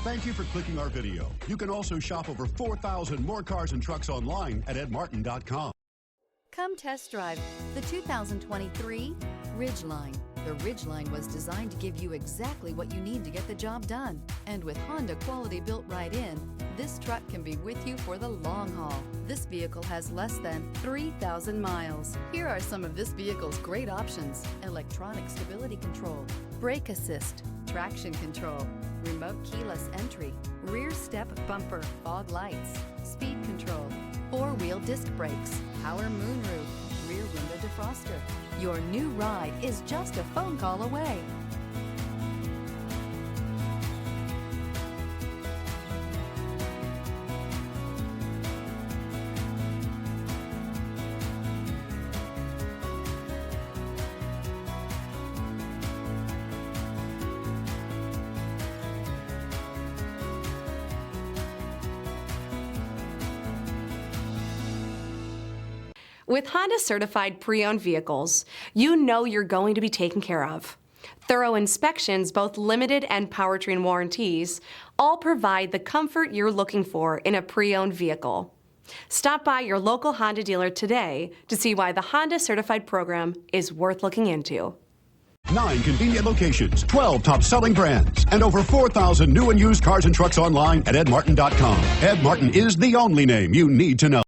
Thank you for clicking our video. You can also shop over 4,000 more cars and trucks online at edmartin.com. Come test drive the 2023 Ridgeline. The Ridgeline was designed to give you exactly what you need to get the job done. And with Honda quality built right in, this truck can be with you for the long haul. This vehicle has less than 3,000 miles. Here are some of this vehicle's great options: electronic stability control, brake assist, traction control, remote keyless entry, rear step bumper, fog lights, speed control, four-wheel disc brakes, power moonroof, rear window defroster. Your new ride is just a phone call away. With Honda certified pre-owned vehicles, you know you're going to be taken care of. Thorough inspections, both limited and powertrain warranties, all provide the comfort you're looking for in a pre-owned vehicle. Stop by your local Honda dealer today to see why the Honda certified program is worth looking into. 9 convenient locations, 12 top-selling brands, and over 4,000 new and used cars and trucks online at edmartin.com. Ed Martin is the only name you need to know.